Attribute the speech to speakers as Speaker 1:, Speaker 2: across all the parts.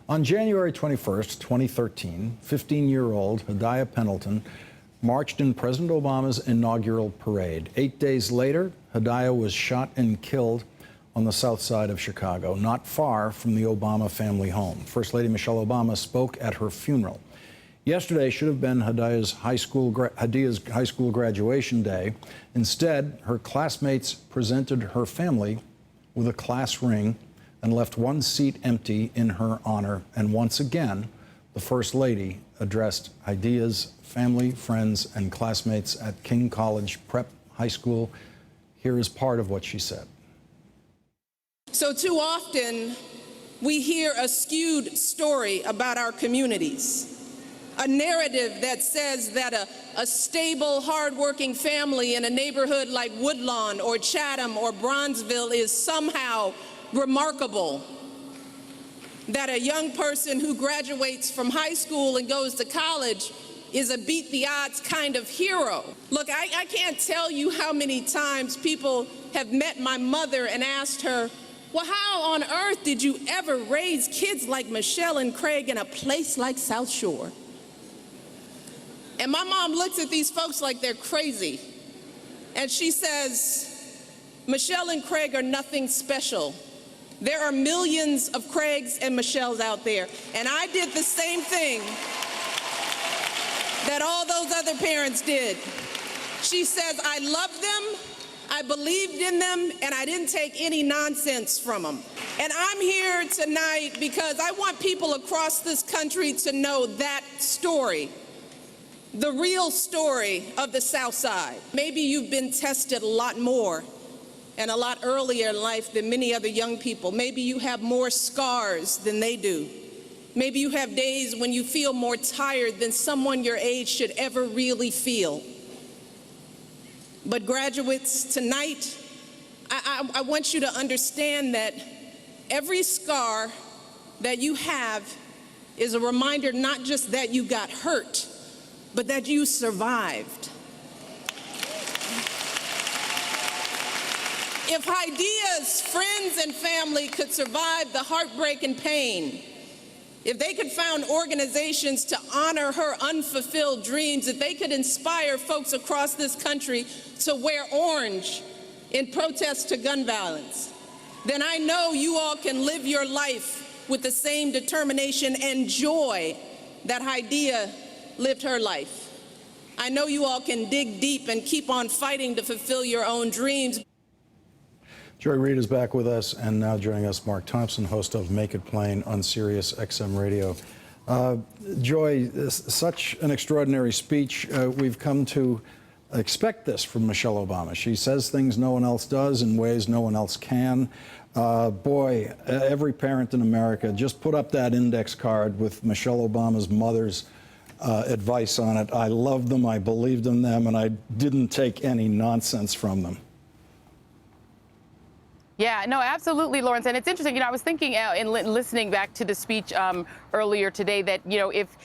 Speaker 1: On January 21st, 2013, 15-year-old Hadiya Pendleton marched in President Obama's inaugural parade. 8 days later, Hadiya was shot and killed on the south side of Chicago, not far from the Obama family home. First Lady Michelle Obama spoke at her funeral. Yesterday should have been Hadiya's high school graduation day. Instead, her classmates presented her family with a class ring and left one seat empty in her honor. And once again, the First Lady addressed Hadiya's family, friends, and classmates at King Prep H.S. Here is part of what she said.
Speaker 2: So too often, we hear a skewed story about our communities. A narrative that says that a stable, hardworking family in a neighborhood like Woodlawn or Chatham or Bronzeville is somehow remarkable. That a young person who graduates from high school and goes to college is a beat the odds kind of hero. Look, I can't tell you how many times people have met my mother and asked her, well, how on earth did you ever raise kids like Michelle and Craig in a place like South Shore? And my mom looks at these folks like they're crazy. And she says, Michelle and Craig are nothing special. There are millions of Craigs and Michelles out there. And I did the same thing that all those other parents did. She says, I loved them, I believed in them, and I didn't take any nonsense from them. And I'm here tonight because I want people across this country to know that story. The real story of the South Side. Maybe you've been tested a lot more and a lot earlier in life than many other young people. Maybe you have more scars than they do. Maybe you have days when you feel more tired than someone your age should ever really feel. But graduates, tonight, I want you to understand that every scar that you have is a reminder not just that you got hurt, but that you survived. If Hadiya's friends and family could survive the heartbreak and pain, if they could found organizations to honor her unfulfilled dreams, if they could inspire folks across this country to wear orange in protest to gun violence, then I know you all can live your life with the same determination and joy that Hadiya lived her life. I know you all can dig deep and keep on fighting to fulfill your own dreams.
Speaker 1: Reid is back with us, and now joining us, Mark Thompson, host of Make It Plain on Sirius XM Radio. Joy, such an extraordinary speech. We've come to expect this from Michelle Obama. She says things no one else does in ways no one else can. Boy, every parent in America, just put up that index card with Michelle Obama's mother's advice on it. I loved them, I believed in them, and I didn't take any nonsense from them.
Speaker 3: Yeah, no, absolutely, Lawrence. And it's interesting, you know, I was thinking in listening back to the speech earlier today that, you know, if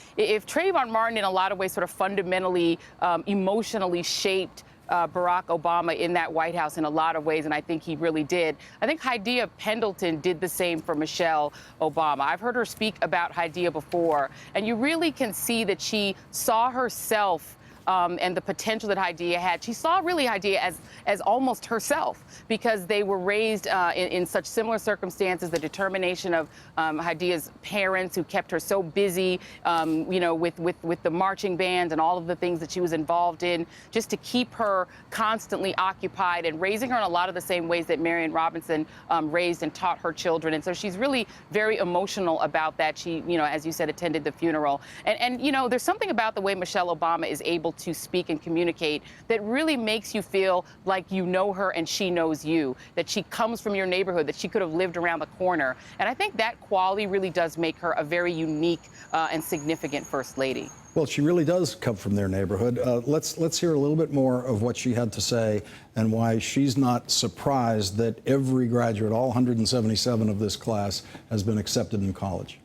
Speaker 3: Trayvon Martin in a lot of ways sort of fundamentally, emotionally shaped Barack Obama in that White House in a lot of ways, and I think he really did. I think Hadiya Pendleton did the same for Michelle Obama. I've heard her speak about Hadiya before, and you really can see that she saw herself and the potential that Hadiya had. She saw really Hadiya as almost herself, because they were raised in such similar circumstances. The determination of Hadiya's parents, who kept her so busy, you know, with the marching bands and all of the things that she was involved in, just to keep her constantly occupied, and raising her in a lot of the same ways that Marion Robinson raised and taught her children. And so she's really very emotional about that. She, you know, as you said, attended the funeral. And you know, there's something about the way Michelle Obama is able to speak and communicate that really makes you feel like you know her and she knows you, that she comes from your neighborhood, that she could have lived around the corner. And I think that quality really does make her a very unique and significant First Lady.
Speaker 1: Well, she really does come from their neighborhood. Let's hear a little bit more of what she had to say and why she's not surprised that every graduate, all 177 of this class, has been accepted in college.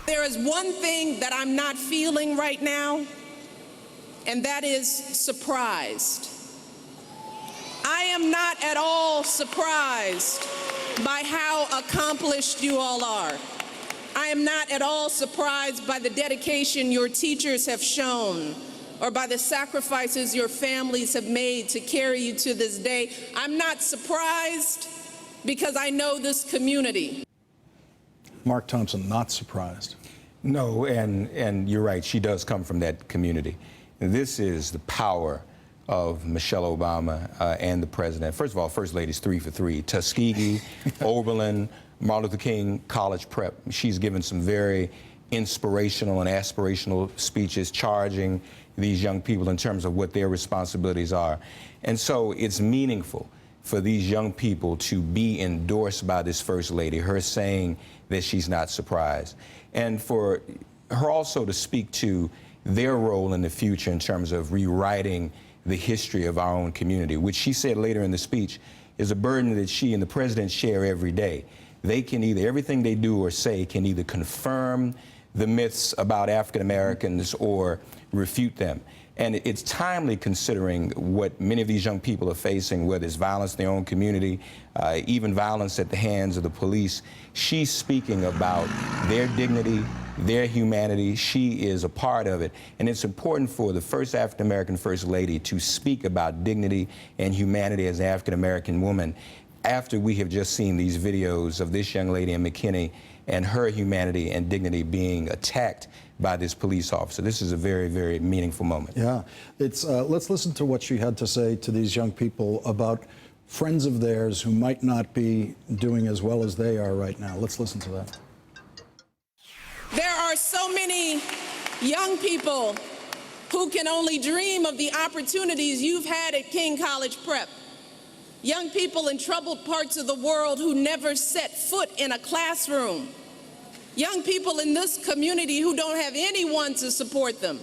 Speaker 2: There is one thing that I'm not feeling right now, and that is surprised. I am not at all surprised by how accomplished you all are. am not at all surprised by the dedication your teachers have shown or by the sacrifices your families have made to carry you to this day. I'm not surprised because I know this community.
Speaker 1: Mark Thompson, not surprised.
Speaker 4: No, and you're right, she does come from that community. This is the power of Michelle Obama and the president. First of all, First Lady's 3 for 3. Tuskegee, Oberlin, Martin Luther King College Prep. She's given some very inspirational and aspirational speeches charging these young people in terms of what their responsibilities are. And so it's meaningful for these young people to be endorsed by this First Lady, her saying that she's not surprised. And for her also to speak to their role in the future in terms of rewriting the history of our own community, which she said later in the speech is a burden that she and the president share every day. They can either, everything they do or say can either confirm the myths about African Americans or refute them. And it's timely considering what many of these young people are facing, whether it's violence in their own community, even violence at the hands of the police. She's speaking about their dignity, their humanity. She is a part of it. And it's important for the first African American First Lady to speak about dignity and humanity as an African American woman after we have just seen these videos of this young lady in McKinney and her humanity and dignity being attacked by this police officer. This is a very, very meaningful moment.
Speaker 1: Yeah, it's let's listen to what she had to say to these young people about friends of theirs who might not be doing as well as they are right now. Let's listen to that.
Speaker 2: There are so many young people who can only dream of the opportunities you've had at King College Prep. Young people in troubled parts of the world who never set foot in a classroom. Young people in this community who don't have anyone to support them.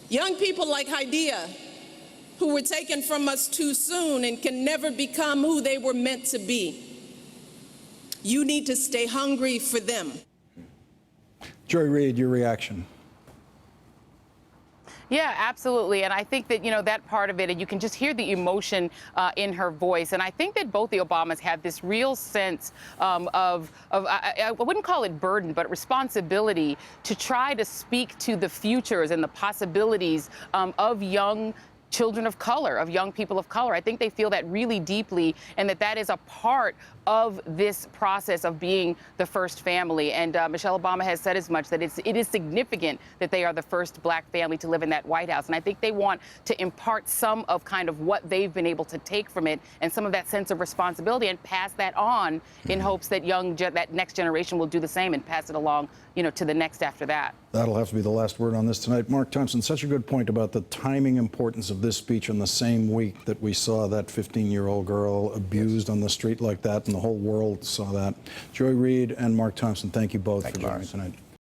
Speaker 2: Young people like Hadiya, who were taken from us too soon and can never become who they were meant to be. You need to stay hungry for them.
Speaker 1: Joy Reid, your reaction.
Speaker 3: Yeah, absolutely. And I think that, you know, that part of it, and you can just hear the emotion in her voice. And I think that both the Obamas have this real sense I wouldn't call it burden, but responsibility to try to speak to the futures and the possibilities of young children of color, of young people of color. I think they feel that really deeply, and that is a part of this process of being the first family. And Michelle Obama has said as much, that it is significant that they are the first black family to live in that White House. And I think they want to impart some of kind of what they've been able to take from it and some of that sense of responsibility and pass that on in hopes that that next generation will do the same and pass it along, you know, to the next after that.
Speaker 1: That'll have to be the last word on this tonight. Mark Thompson, such a good point about the timing importance of this speech in the same week that we saw that 15-year-old girl abused on the street like that, and the whole world saw that. Joy Reid and Mark Thompson, thank you both for joining me tonight.